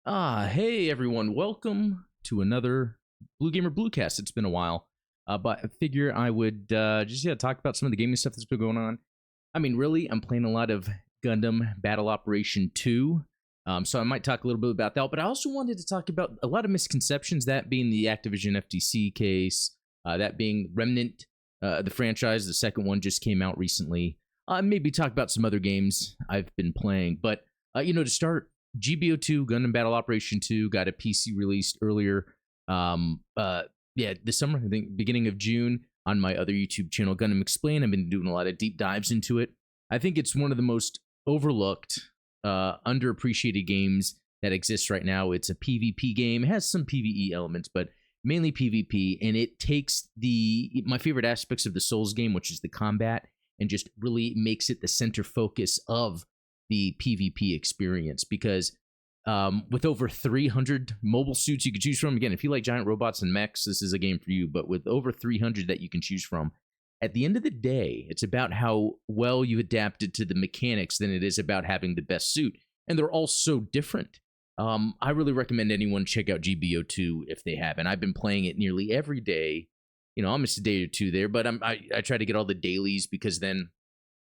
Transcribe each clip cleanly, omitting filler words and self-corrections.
Hey everyone, welcome to another Blue Gamer Bluecast. It's been a while, but I figure I would just talk about some of the gaming stuff that's been going on. I mean, really, I'm playing a lot of Gundam Battle Operation 2, so I might talk a little bit about that. But I also wanted to talk about a lot of misconceptions, that being the Activision FTC case, that being Remnant, the franchise. The second one just came out recently. Maybe talk about some other games I've been playing, but to start. GBO2, Gundam Battle Operation 2, got a PC released earlier. This summer, I think, beginning of June, on my other YouTube channel, Gundam Explain. I've been doing a lot of deep dives into it. I think it's one of the most overlooked, underappreciated games that exists right now. It's a PvP game. It has some PvE elements, but mainly PvP, and it takes my favorite aspects of the Souls game, which is the combat, and just really makes it the center focus of the PvP experience, because with over 300 mobile suits you can choose from, again, if you like giant robots and mechs, this is a game for you. But with over 300 that you can choose from, at the end of the day, it's about how well you adapted to the mechanics than it is about having the best suit. And they're all so different. I really recommend anyone check out GBO2 if they haven't. I've been playing it nearly every day. I'll miss a day or two there, but I try to get all the dailies, because then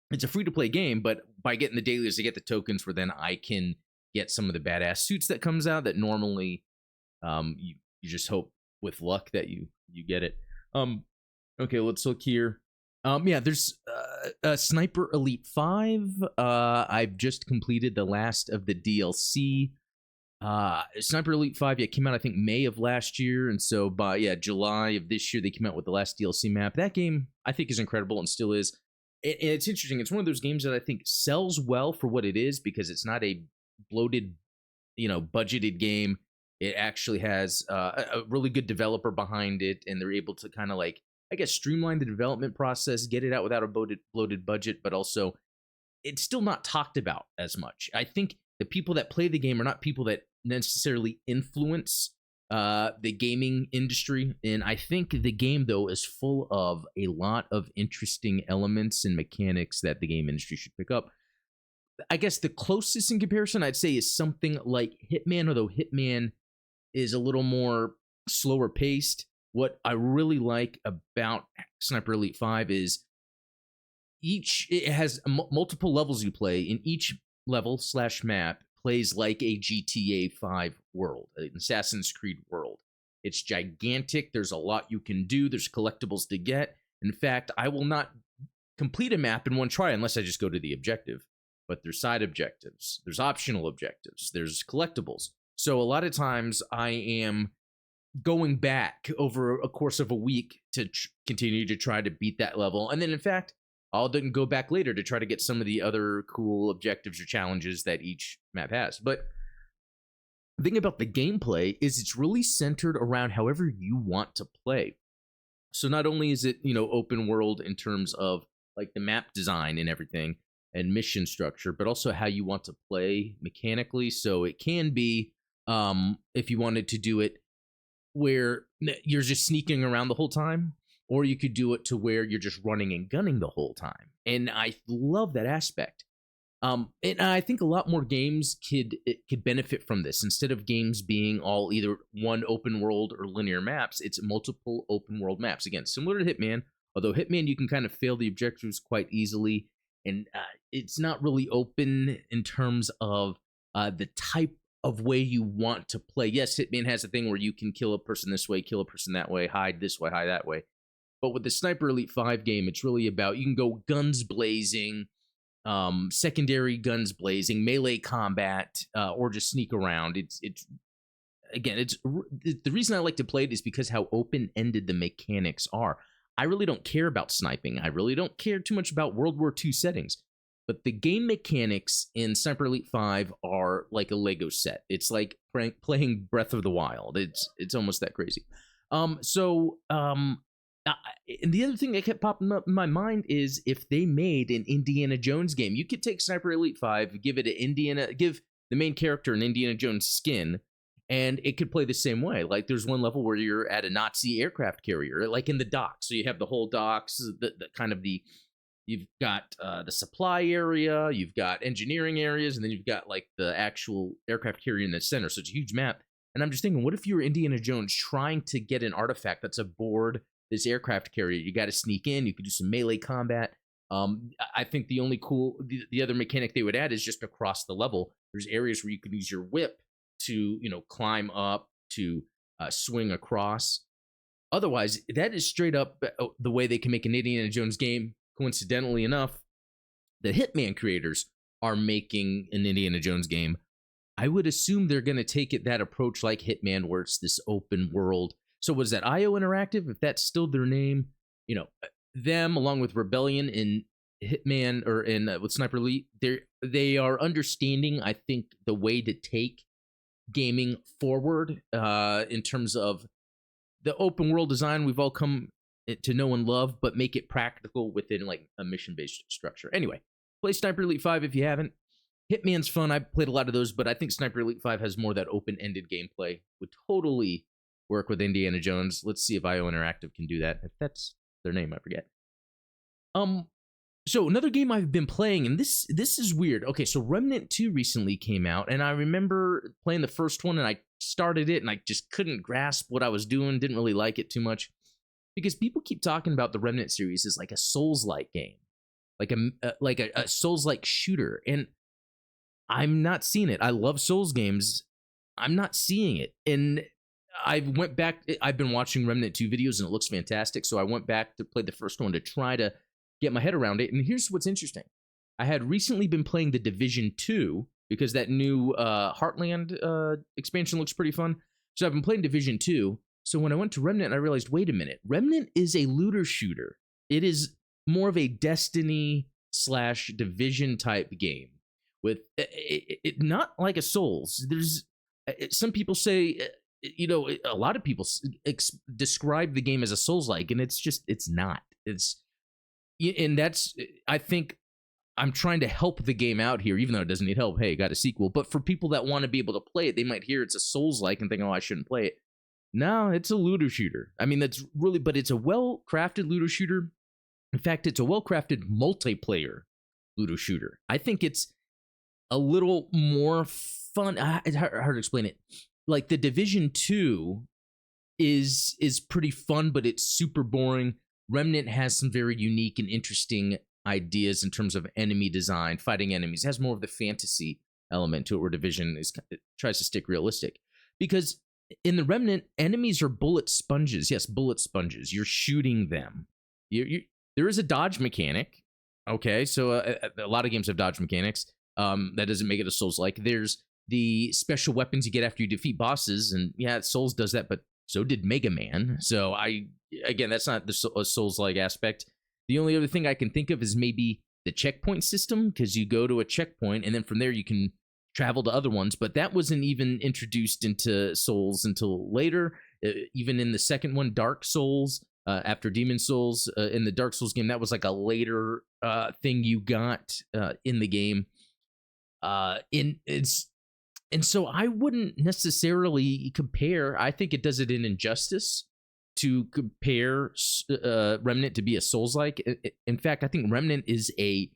it's a free-to-play game, but by getting the dailies, I get the tokens where then I can get some of the badass suits that comes out that normally you just hope with luck that you get it. Okay, let's look here. There's Sniper Elite 5. I've just completed the last of the DLC. Sniper Elite 5, came out, I think, May of last year, and so by July of this year, they came out with the last DLC map. That game, I think, is incredible and still is. It's interesting. It's one of those games that I think sells well for what it is, because it's not a bloated, budgeted game. It actually has a really good developer behind it, and they're able to kind of streamline the development process, get it out without a bloated budget, but also it's still not talked about as much. I think the people that play the game are not people that necessarily influence the gaming industry, and I think the game, though, is full of a lot of interesting elements and mechanics that the game industry should pick up. I guess the closest in comparison I'd say is something like Hitman, although Hitman is a little more slower paced. What I really like about Sniper Elite 5 is it has multiple levels you play, in each level / map plays like a GTA 5 world, an Assassin's Creed world. It's gigantic. There's a lot you can do. There's collectibles to get. In fact, I will not complete a map in one try unless I just go to the objective. But there's side objectives. There's optional objectives. There's collectibles. So a lot of times I am going back over a course of a week to continue to try to beat that level. And then, in fact, I'll then go back later to try to get some of the other cool objectives or challenges that each map has. But the thing about the gameplay is it's really centered around however you want to play. So not only is it, open world in terms of like the map design and everything and mission structure, but also how you want to play mechanically. So it can be, if you wanted to do it where you're just sneaking around the whole time, or you could do it to where you're just running and gunning the whole time. And I love that aspect. And I think a lot more games could benefit from this. Instead of games being all either one open world or linear maps, it's multiple open world maps. Again, similar to Hitman, although Hitman, you can kind of fail the objectives quite easily. And it's not really open in terms of the type of way you want to play. Yes, Hitman has a thing where you can kill a person this way, kill a person that way, hide this way, hide that way. But with the Sniper Elite 5 game, it's really about, you can go guns blazing, secondary guns blazing, melee combat, or just sneak around. It's the reason I like to play it is because how open-ended the mechanics are. I really don't care about sniping. I really don't care too much about World War II settings. But the game mechanics in Sniper Elite 5 are like a Lego set. It's like playing Breath of the Wild. It's almost that crazy. And the other thing that kept popping up in my mind is if they made an Indiana Jones game, you could take Sniper Elite 5, give the main character an Indiana Jones skin, and it could play the same way. Like there's one level where you're at a Nazi aircraft carrier, like in the docks. So you have the whole docks, the kind of the You've got the supply area, you've got engineering areas, and then you've got like the actual aircraft carrier in the center. So it's a huge map. And I'm just thinking, what if you were Indiana Jones trying to get an artifact that's aboard this aircraft carrier? You got to sneak in. You could do some melee combat. I think the only the other mechanic they would add is just across the level. There's areas where you can use your whip to, climb up, to swing across. Otherwise, that is straight up the way they can make an Indiana Jones game. Coincidentally enough, the Hitman creators are making an Indiana Jones game. I would assume they're going to take it that approach like Hitman, where it's this open world. So was that IO Interactive? If that's still their name, them along with Rebellion in Hitman or in with Sniper Elite, they are understanding, I think, the way to take gaming forward in terms of the open world design we've all come to know and love, but make it practical within like a mission-based structure. Anyway, play Sniper Elite 5 if you haven't. Hitman's fun. I've played a lot of those, but I think Sniper Elite 5 has more of that open-ended gameplay. Would totally work with Indiana Jones. Let's see if IO Interactive can do that. If that's their name, I forget. So another game I've been playing, and this is weird. Okay, so Remnant 2 recently came out, and I remember playing the first one, and I started it, and I just couldn't grasp what I was doing. Didn't really like it too much, because people keep talking about the Remnant series as like a Souls-like game, like a Souls-like shooter, and I'm not seeing it. I love Souls games. I'm not seeing it, and I went back. I've been watching Remnant 2 videos, and it looks fantastic. So I went back to play the first one to try to get my head around it. And here's what's interesting. I had recently been playing The Division 2 because that new Heartland expansion looks pretty fun. So I've been playing Division 2. So when I went to Remnant, I realized, wait a minute. Remnant is a looter shooter. It is more of a Destiny/Division type game with it not like a Souls. There's some people say, a lot of people describe the game as a Souls-like, and it's not. And that's, I think I'm trying to help the game out here, even though it doesn't need help. Hey, got a sequel. But for people that want to be able to play it, they might hear it's a Souls-like and think, oh, I shouldn't play it. No, it's a looter shooter. I mean, but it's a well-crafted looter shooter. In fact, it's a well-crafted multiplayer looter shooter. I think it's a little more fun. It's hard to explain it. Like the Division 2 is pretty fun, but it's super boring. Remnant has some very unique and interesting ideas in terms of enemy design, fighting enemies. It has more of the fantasy element to it, where Division it tries to stick realistic. Because in the Remnant, enemies are bullet sponges. Yes, bullet sponges. You're shooting them. There is a dodge mechanic. Okay, so a lot of games have dodge mechanics. That doesn't make it a Souls-like. There's the special weapons you get after you defeat bosses, and yeah, Souls does that, but so did Mega Man. So again, that's not the Souls-like aspect. The only other thing I can think of is maybe the checkpoint system, because you go to a checkpoint, and then from there you can travel to other ones, but that wasn't even introduced into Souls until later. Even in the second one, Dark Souls, after Demon Souls, in the Dark Souls game, that was like a later thing you got in the game. And so I wouldn't necessarily compare. I think it does it an injustice to compare Remnant to be a Souls-like. In fact, I think Remnant is a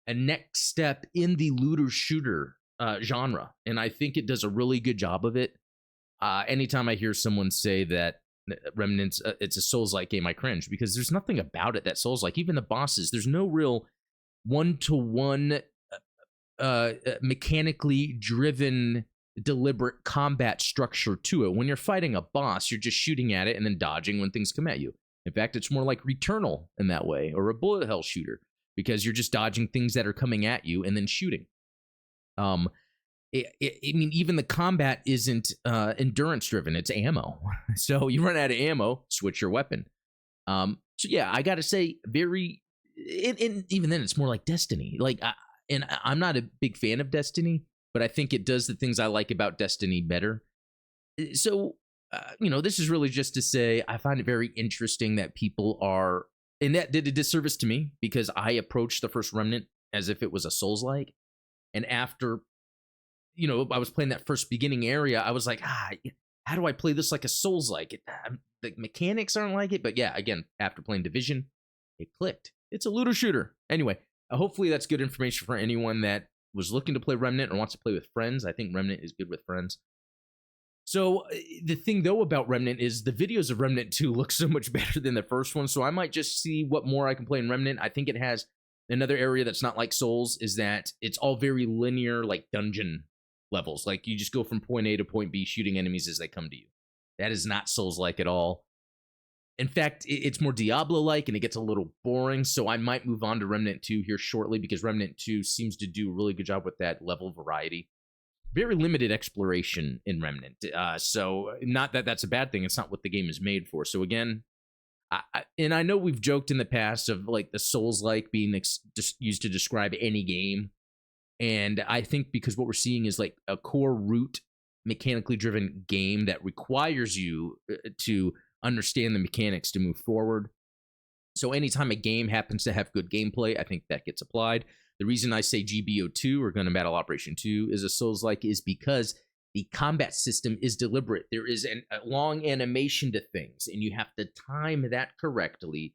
next step in the looter shooter genre, and I think it does a really good job of it. Anytime I hear someone say that Remnant's it's a Souls-like game, I cringe, because there's nothing about it that Souls-like. Even the bosses, there's no real one-to-one mechanically driven deliberate combat structure to it. When you're fighting a boss, you're just shooting at it and then dodging when things come at you. In fact, it's more like Returnal in that way, or a bullet hell shooter, because you're just dodging things that are coming at you and then shooting. I mean, even the combat isn't endurance driven, it's ammo. So you run out of ammo, switch your weapon. So yeah, I gotta say, very, and even then it's more like Destiny. Like, and I'm not a big fan of Destiny, but I think it does the things I like about Destiny better. So, this is really just to say I find it very interesting that people are, and that did a disservice to me, because I approached the first Remnant as if it was a Souls-like. And after, I was playing that first beginning area, I was like, how do I play this like a Souls-like? The mechanics aren't like it, but yeah, again, after playing Division, it clicked. It's a looter shooter. Anyway, hopefully that's good information for anyone that was looking to play Remnant or wants to play with friends. I think Remnant is good with friends. So the thing though about Remnant is the videos of Remnant 2 look so much better than the first one. So I might just see what more I can play in Remnant. I think it has another area that's not like Souls is that it's all very linear, like dungeon levels. Like you just go from point A to point B shooting enemies as they come to you. That is not Souls-like at all. In fact, it's more Diablo-like and it gets a little boring. So I might move on to Remnant 2 here shortly because Remnant 2 seems to do a really good job with that level variety. Very limited exploration in Remnant. So not that that's a bad thing. It's not what the game is made for. So again, I know we've joked in the past of like the Souls-like being used to describe any game. And I think because what we're seeing is like a core root mechanically driven game that requires you to understand the mechanics to move forward. So anytime a game happens to have good gameplay, I think that gets applied. The reason I say GBO2 or Gun and Battle Operation 2 is a Souls-like is because the combat system is deliberate. There is a long animation to things, and you have to time that correctly,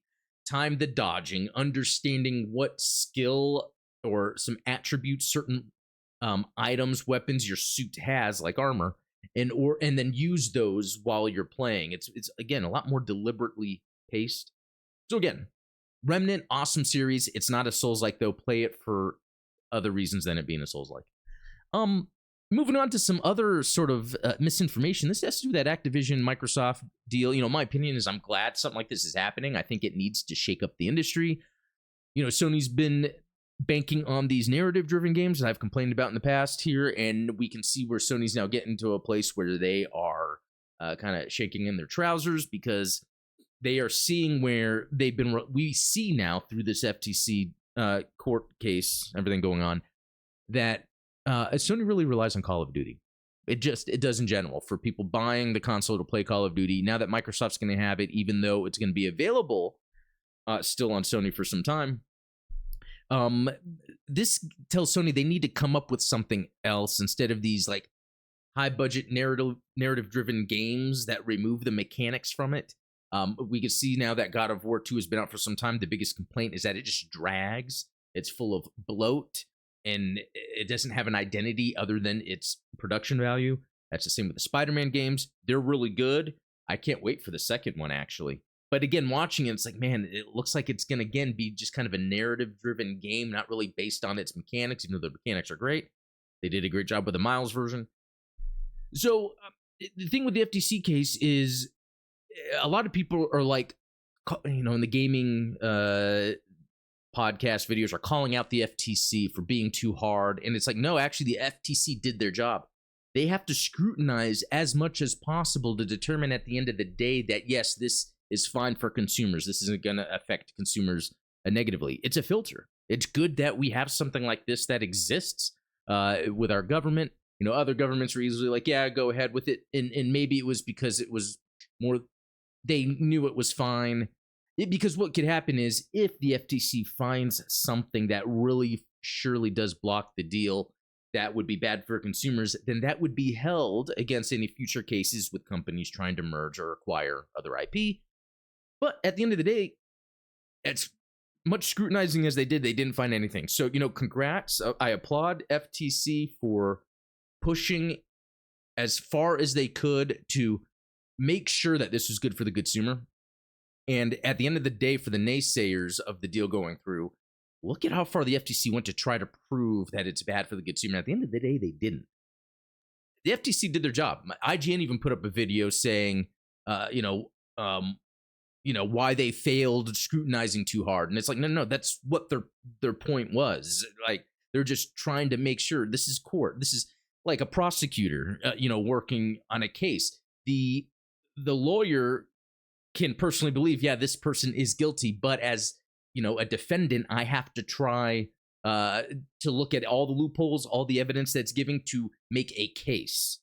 time the dodging, understanding what skill or some attributes, certain items, weapons your suit has, like armor, and then use those while you're playing. It's again a lot more deliberately paced. So again, Remnant, awesome series. It's not a Souls-like though. Play it for other reasons than it being a Souls-like. Moving on to some other sort of misinformation. This has to do with that Activision Microsoft deal. My opinion is I'm glad something like this is happening. I think it needs to shake up the industry. Sony's been banking on these narrative-driven games that I've complained about in the past here, and we can see where Sony's now getting to a place where they are kind of shaking in their trousers because they are seeing where they've been. We see now through this FTC court case, everything going on, that Sony really relies on Call of Duty. It does in general for people buying the console to play Call of Duty. Now that Microsoft's going to have it, even though it's going to be available still on Sony for some time, this tells Sony they need to come up with something else instead of these like high budget narrative driven games that remove the mechanics from it. We can see now that God of War 2 has been out for some time. The biggest complaint is that it just drags. It's full of bloat, and it doesn't have an identity other than its production value. That's the same with the Spider-Man games. They're really good. I can't wait for the second one, actually. But again, watching it, it's like, man, it looks like it's going to, again, be just kind of a narrative-driven game, not really based on its mechanics, even though the mechanics are great. They did a great job with the Miles version. So the thing with the FTC case is a lot of people are like, in the gaming podcast videos are calling out the FTC for being too hard. And it's like, no, actually, the FTC did their job. They have to scrutinize as much as possible to determine at the end of the day that, yes, this is fine for consumers. This isn't going to affect consumers negatively. It's a filter. It's good that we have something like this that exists with our government. Other governments are easily like, yeah, go ahead with it. And maybe it was because it was more, they knew it was fine. Because what could happen is if the FTC finds something that really surely does block the deal, that would be bad for consumers, then that would be held against any future cases with companies trying to merge or acquire other IP. But at the end of the day, as much scrutinizing as they didn't find anything. So, congrats. I applaud FTC for pushing as far as they could to make sure that this was good for the consumer. And at the end of the day, for the naysayers of the deal going through, look at how far the FTC went to try to prove that it's bad for the consumer. At the end of the day, they didn't. The FTC did their job. IGN even put up a video saying, why they failed scrutinizing too hard. And it's like, no, that's what their point was. Like, they're just trying to make sure this is court. This is like a prosecutor, working on a case. The lawyer can personally believe, yeah, this person is guilty, but as a defendant, I have to try to look at all the loopholes, all the evidence that's giving to make a case.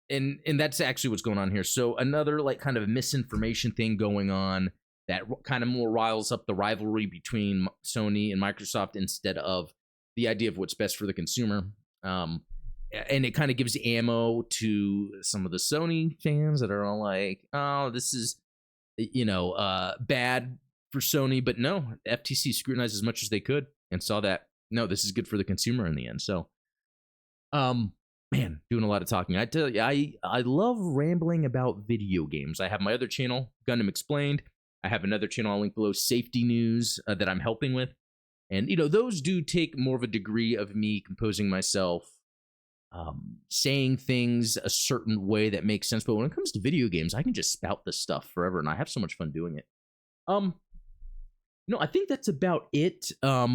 And that's actually what's going on here. So another like kind of misinformation thing going on that kind of more riles up the rivalry between Sony and Microsoft instead of the idea of what's best for the consumer. And it kind of gives ammo to some of the Sony fans that are all like, oh, this is bad for Sony, but no, FTC scrutinized as much as they could and saw that no, this is good for the consumer in the end. So, man, doing a lot of talking. I tell you, I love rambling about video games. I have my other channel, Gundam Explained. I have another channel I'll link below, Safety News, that I'm helping with. And, those do take more of a degree of me composing myself, saying things a certain way that makes sense. But when it comes to video games, I can just spout this stuff forever, and I have so much fun doing it. I think that's about it. I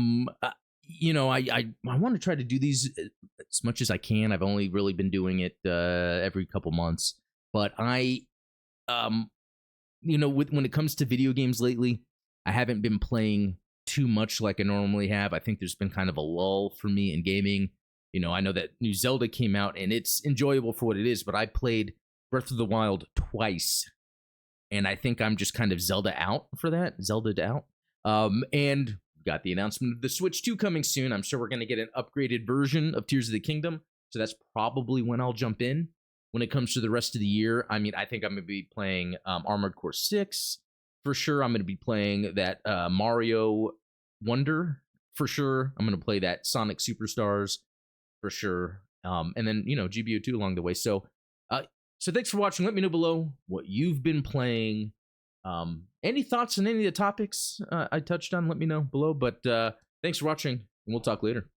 want to try to do these as much as I can. I've only really been doing it every couple months, but when it comes to video games lately, I haven't been playing too much like I normally have. I think there's been kind of a lull for me in gaming. I know that new Zelda came out and it's enjoyable for what it is, but I played Breath of the Wild twice, and I think I'm just kind of Zelda out for that. Zelda'd out. And got the announcement of the Switch 2 coming soon. I'm sure we're going to get an upgraded version of Tears of the Kingdom, so that's probably when I'll jump in. When it comes to the rest of the year, I think I'm going to be playing Armored Core 6 for sure. I'm going to be playing that Mario Wonder for sure. I'm going to play that Sonic Superstars for sure. And then, GBO2 along the way. So thanks for watching. Let me know below what you've been playing. Any thoughts on any of the topics I touched on, let me know below. But thanks for watching, and we'll talk later.